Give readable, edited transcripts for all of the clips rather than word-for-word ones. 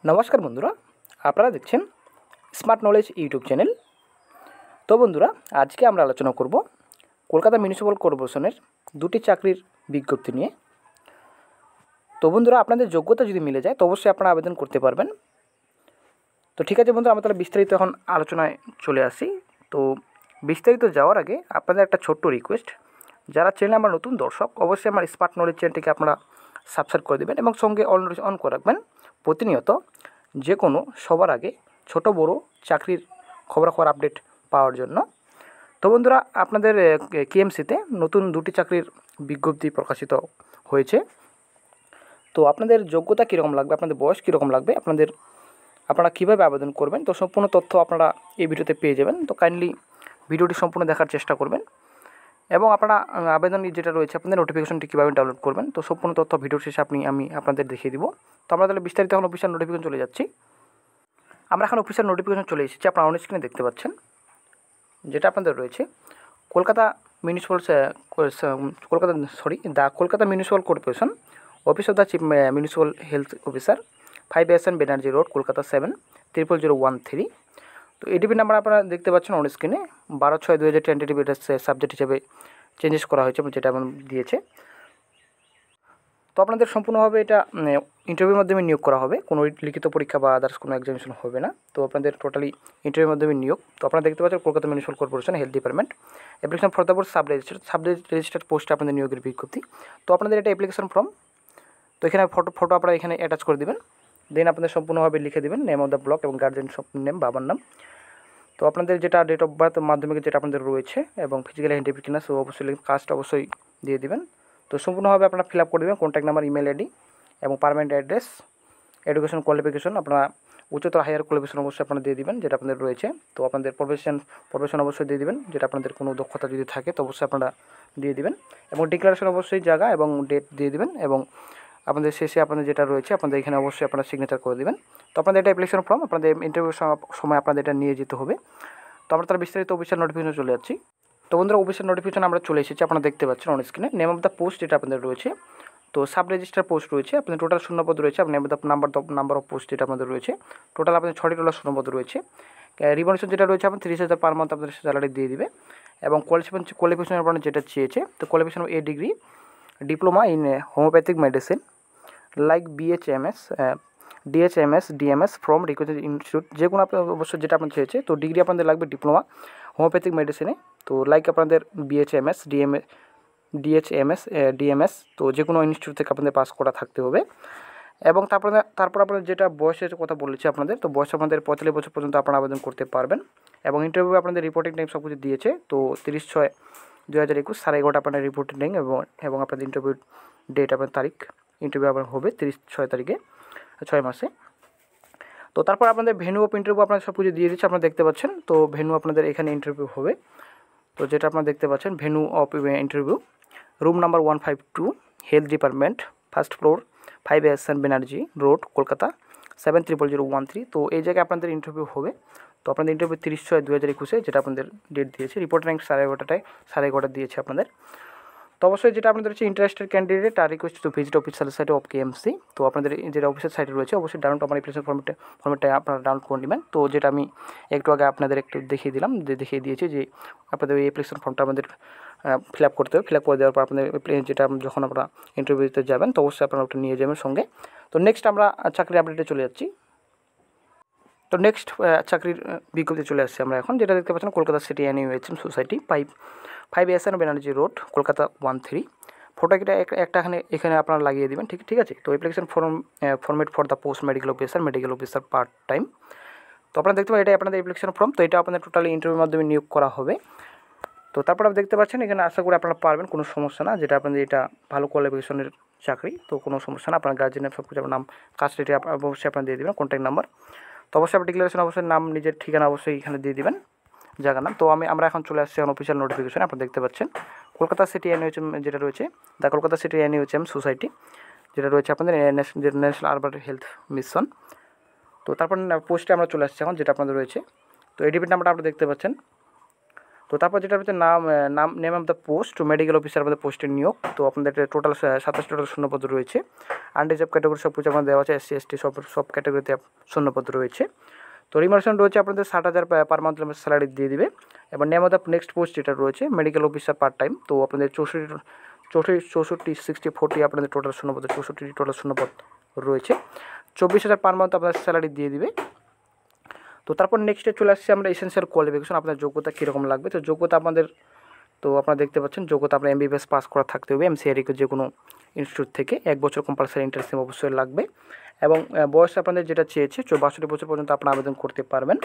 नमस्कार बंधुरा आपनारा देखছেন स्मार्ट नलेज यूट्यूब चैनल। तो बंधुरा आज के आमरा आलोचना करब कलकाता म्यूनिसिपल कॉर्पोरेशनेर दुटी चाकरिर विज्ञप्ति निये। तो बंधुरा आपनादेर योग्यता यदि मिले जाए तो अवश्य आपनारा आवेदन करते पारबेन। तो ठीक आछे बंधुरा, आमरा ताहले विस्तारित एखन आलोचनाय चले आसि। तो विस्तारित जाओयार आगे आपनादेर एकटा छोट्ट रिक्वेस्ट, যারা চ্যানেলে আমার নতুন দর্শক অবশ্যই আমার স্মার্ট নলেজ চ্যানেলটিকে আপনারা সাবস্ক্রাইব করে দেবেন এবং সঙ্গে অল নোটিফিকেশন অন করে রাখবেন প্রতিনিয়ত যে কোনো সবার আগে ছোট বড় চাকরির খবরাখবর আপডেট পাওয়ার জন্য। তো বন্ধুরা, আপনাদের কেএমসিতে নতুন দুটি চাকরির বিজ্ঞপ্তি প্রকাশিত হয়েছে। তো আপনাদের যোগ্যতা কীরকম লাগবে, আপনাদের বয়স কীরকম লাগবে, আপনারা কীভাবে আবেদন করবেন, তো সম্পূর্ণ তথ্য আপনারা এই ভিডিওতে পেয়ে যাবেন। তো কাইন্ডলি ভিডিওটি সম্পূর্ণ দেখার চেষ্টা করবেন এবং আপনারা আবেদন যেটা রয়েছে আপনাদের নোটিফিকেশনটি কীভাবে ডাউনলোড করবেন তো সম্পূর্ণ তথ্য ভিডিওর শেষে আমি আপনাদের দেখিয়ে দিব। তো আমরা তাহলে বিস্তারিত এখন অফিসিয়াল নোটিফিকেশন চলে যাচ্ছি। আমরা এখন অফিসিয়াল নোটিফিকেশন চলে এসেছি, আপনারা অন স্ক্রিনে দেখতে পাচ্ছেন যেটা আপনাদের রয়েছে Kolkata Kolkata municipal corporation office of the chief municipal health officer 5SN Banerjee road Kolkata 70013। তো এডিপি নাম্বার আপনারা দেখতে পাচ্ছেন অন স্ক্রিনে 12/6/2010 এটা সাবজেক্ট হিসেবে চেঞ্জেস করা হয়েছে যেটা দিয়েছে। তো আপনাদের সম্পূর্ণভাবে এটা ইন্টারভিউর মাধ্যমে নিয়োগ করা হবে, কোনো লিখিত পরীক্ষা বা আদার্স কোনো এক্সামিনেশন হবে না। তো আপনাদের টোটালি ইন্টারভিউর মাধ্যমে নিয়োগ। তো আপনারা দেখতে পাচ্ছেন Kolkata municipal corporation health department application for the post sub registered পোস্টে আপনাদের নিয়োগের বিজ্ঞপ্তি। তো আপনাদের এটা অ্যাপ্লিকেশন ফর্ম, তো এখানে ফটো আপনারা এখানে অ্যাটাচ করে দেবেন। দেন আপনাদের সম্পূর্ণভাবে লিখে দেবেন নেম অফ দ্য ব্লক এবং গার্জেন সব নেম, বাবার নাম। তো আপনাদের যেটা ডেট অফ বার্থ মাধ্যমিকে যেটা আপনাদের রয়েছে এবং ফিজিক্যাল হ্যান্ডিক্যাপ কিনা সো অবশ্যই কাস্ট অবশ্যই দিয়ে দিবেন। তো সম্পূর্ণভাবে আপনারা ফিল আপ করে দেবেন কন্ট্যাক্ট নাম্বার, ইমেল আইডি এবং পারমানেন্ট অ্যাড্রেস, এডুকেশন কোয়ালিফিকেশন আপনারা উচ্চতর হায়ার কোয়ালিফিকেশন অবশ্যই আপনারা দিয়ে দিবেন যেটা আপনাদের রয়েছে। তো আপনাদের প্রফেশন অবশ্যই দিয়ে দিবেন, যেটা আপনাদের কোনো দক্ষতা যদি থাকে তো অবশ্যই আপনারা দিয়ে দিবেন এবং ডিক্লারেশন অবশ্যই জায়গা এবং ডেট দিয়ে দিবেন এবং আপনাদের শেষে আপনাদের যেটা রয়েছে আপনাদের এখানে অবশ্যই আপনারা সিগনেচার করে দেবেন। তো আপনাদের এটা অ্যাপ্লিকেশন ফর্ম আপনাদের ইন্টারভিউর সময় আপনাদের এটা নিয়ে যেতে হবে। তো আমরা তার বিস্তারিত অফিসিয়াল নোটিফিকেশন চলে যাচ্ছি। তো বন্ধুরা, অফিসিয়াল নোটিফিকেশন আমরা চলে এসেছি, আপনারা দেখতে পাচ্ছেন অন স্ক্রিনে নেম অফ দ্য পোস্ট যেটা আপনাদের রয়েছে। তো সাব রেজিস্টার পোস্ট রয়েছে, আপনাদের টোটাল শূন্যপদ রয়েছে, name of the number of post যেটা আপনাদের রয়েছে টোটাল আপনাদের 6টি টোটাল শূন্যপদ রয়েছে। রিমোনেশন যেটা রয়েছে আপনার 30,000 পার মান্থ আপনাদের স্যালারি দিয়ে দিবে এবং কোয়ালিফিকেশন আপনারা যেটা চেয়েছে তো qualification a degree diploma in homeopathic medicine like BHMS DHMS DMS from recognised institute, যে কোনো আপনার অবশ্যই যেটা আপনার চেয়েছে। তো ডিগ্রি আপনাদের লাগবে ডিপ্লোমা হোমিওপ্যাথিক মেডিসিনে, তো লাইক আপনাদের BHMS DMS তো যে কোনো ইনস্টিটিউট থেকে আপনাদের পাস করা থাকতে হবে। এবং তারপর আপনাদের যেটা বয়সের কথা বলেছি আপনাদের, তো বয়স আপনাদের 45 বছর পর্যন্ত আপনারা আবেদন করতে পারবেন এবং ইন্টারভিউ আপনাদের রিপোর্টিং টাইম সব কিছু দিয়েছে। তো 30/6/2021 11:30 আপনার রিপোর্টিং টাইম এবং আপনাদের ইন্টারভিউ ডেট আপনার তারিখ ইন্টারভিউ আপনার হবে 30/6 তারিখে 6 মাসে। তো তারপর আপনাদের ভেন্যু অফ ইন্টারভিউ আপনাদের সব কিছু দিয়ে দিচ্ছে, আপনারা দেখতে পাচ্ছেন। তো ভেন্যু আপনাদের এখানে ইন্টারভিউ হবে, তো যেটা আপনারা দেখতে পাচ্ছেন venue of interview room number 152 health department first floor 5SN Banerjee road Kolkata 70013। তো এই জায়গায় আপনাদের ইন্টারভিউ হবে। তো আপনাদের ইন্টারভিউ 30/6/2021 যেটা আপনাদের ডেট দিয়েছে, রিপোর্ট র্যাঙ্ক 11:30 দিয়েছে আপনাদের। তো অবশ্যই যেটা আপনাদের হচ্ছে interested candidate are request to visit official site of KMC। তো আপনাদের যেটা অফিসিয়াল সাইটে রয়েছে অবশ্যই ডাউনলোড আমার অ্যাপ্লিকেশন ফর্মেটটা আপনারা ডাউনলোড করে নেবেন। তো যেটা আমি একটু আগে আপনাদের একটু দেখিয়ে দিয়েছি যে আপনাদের এই অ্যাপ্লিকেশন ফর্মটা আমাদের ফিল আপ করতে হবে। ফিল আপ করে দেওয়ার পর আপনাদের যেটা যখন আপনারা ইন্টারভিউতে যাবেন তো অবশ্যই আপনারা ওটা নিয়ে যাবেন সঙ্গে। তো নেক্সট আমরা চাকরির আপডেটে চলে যাচ্ছি। তো নেক্সট চাকরির বিজ্ঞপ্তি চলে আসছে আমরা এখন, যেটা দেখতে পাচ্ছেন Kolkata city MUSM society 5SN Banerjee road Kolkata 13। ফটোটা একটা এখানে আপনারা লাগিয়ে দেবেন, ঠিক আছে। তো application format for the post medical officer part time. তো আপনারা দেখতে পাচ্ছেন এটা আপনাদের অ্যাপ্লিকেশন ফর্ম, তো এটা আপনাদের টোটালি ইন্টারভিউর মাধ্যমে নিয়োগ করা হবে। তো তারপর আপনি দেখতে পাচ্ছেন এখানে আশা করি আপনারা পারবেন, কোনো সমস্যা না, যেটা আপনাদের এটা ভালো কোয়ালিফিকেশনের চাকরি, তো কোনো সমস্যা না। আপনার গার্জেনের সব কিছু আপনার নাম কাস্ট এটা অবশ্যই আপনারা দিয়ে দেবেন, কন্ট্যাক্ট নাম্বার। তো অবশ্যই আপনার ডিক্লারেশন অবশ্যই নাম নিজের ঠিকানা অবশ্যই এখানে দিয়ে দেবেন, জায়গার নাম। তো আমরা এখন চলে আসছি অফিসিয়াল নোটিফিকেশন, আপনারা দেখতে পাচ্ছেন কলকাতা সিটি MUSM যেটা রয়েছে the Kolkata city MUSM society যেটা রয়েছে আপনাদের ন্যাশনাল আরবান হেলথ মিশন। তো তারপর পোস্টে আমরা চলে আসছি এখন, যেটা আপনাদের রয়েছে। তো এডিপিট নাম্বারটা আপনারা দেখতে পাচ্ছেন তো তারপর যেটা হচ্ছে name of the post medical officer আমাদের পোস্টের নিয়োগ। তো আপনাদের টোটাল 27 টোটাল শূন্যপদ রয়েছে। আনরিজার্ভ ক্যাটাগরি সব কিছু আমাদের দেওয়া আছে, SC ST সব ক্যাটাগরিতে শূন্যপদ রয়েছে। তো রিমার্শন রয়েছে আপনাদের 60,000 পার মান্থ স্যালারি দিয়ে দিবে। এবং name of the next post যেটা রয়েছে মেডিকেল অফিসার পার্ট টাইম। তো আপনাদের 64 60 40 আপনাদের টোটাল শূন্যপদ 64 টোটাল শূন্যপদ রয়েছে। 24,000 পার মান্থ আপনাদের স্যালারি দিয়ে দিবে। তো তারপর নেক্সটে চলে আসছে আমরা এসেনশিয়াল কোয়ালিফিকেশন, আপনার যোগ্যতা কীরকম লাগবে। তো যোগ্যতা আপনাদের, তো আপনারা দেখতে পাচ্ছেন যোগ্যতা আপনার MBBS পাস করা থাকতে হবে MCRE যে কোনো ইনস্টিটিউট থেকে, 1 বছর কম্পালসারি ইন্টার্নশিপ অবশ্যই লাগবে। এবং বয়স আপনাদের যেটা চেয়েছে 62 বছর পর্যন্ত আপনারা আবেদন করতে পারবেন।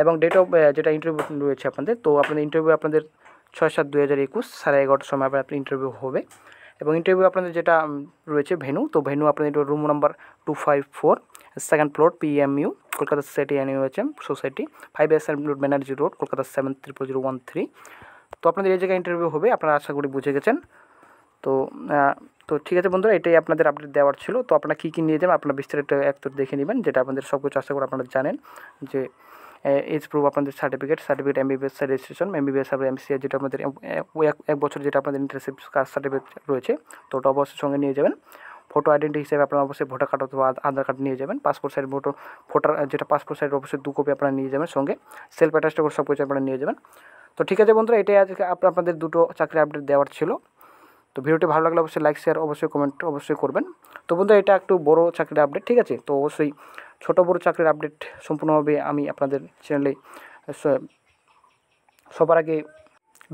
এবং ডেট অফ যেটা ইন্টারভিউ রয়েছে আপনাদের, তো আপনাদের ইন্টারভিউ আপনাদের 6/7/2021 11:30টার সময় আপনার ইন্টারভিউ হবে। এবং ইন্টারভিউ আপনাদের যেটা রয়েছে ভেন্যু, তো ভেন্যু আপনাদের room number 254 second floor PMU Kolkata city MUHM society 5S Banerjee road Kolkata 730013। তো আপনাদের এই জায়গায় ইন্টারভিউ হবে, আপনারা আশা করি বুঝে গেছেন। তো তো ঠিক আছে বন্ধুরা, এটাই আপনাদের আপডেট দেওয়ার ছিল। তো আপনারা কী কী নিয়ে যাবেন আপনারা বিস্তারিত একটু দেখে নেবেন, যেটা আপনাদের সব কিছু আশা করি আপনারা জানেন। যে এজ প্রুফ আপনাদের সার্টিফিকেট MBBS রেজিস্ট্রেশন MBBS আর MCA যেটা আপনাদের 1 বছর যেটা আপনাদের ইন্টার্নশিপ কাস্ট সার্টিফিকেট রয়েছে, তো ওটা অবশ্যই সঙ্গে নিয়ে যাবেন। ফটো আইডেন্টি হিসেবে আপনারা অবশ্যই ভোটার কার্ড অথবা আধার কার্ড নিয়ে যাবেন। পাসপোর্ট সাইজ ভোটার যেটা পাসপোর্ট সাইজ অবশ্যই 2 কপি আপনারা নিয়ে যাবেন সঙ্গে। সেলফ অ্যাটাচড করে সব কিছু আপনারা নিয়ে যাবেন। তো ঠিক আছে বন্ধুরা, এটাই আজকে আপনাদের দুটো চাকরির আপডেট দেওয়ার ছিল। তো ভিডিওটি ভালো লাগলে অবশ্যই লাইক শেয়ার অবশ্যই কমেন্ট অবশ্যই করবেন। তো বন্ধুরা, এটা একটু বড় চাকরির আপডেট, ঠিক আছে। তো অবশ্যই ছোটো বড়ো চাকরির আপডেট সম্পূর্ণভাবে আমি আপনাদের চ্যানেলে সবার আগে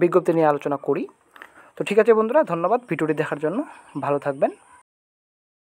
বিজ্ঞপ্তি নিয়ে আলোচনা করি। তো ঠিক আছে বন্ধুরা, ধন্যবাদ ভিডিওটি দেখার জন্য, ভালো থাকবেন।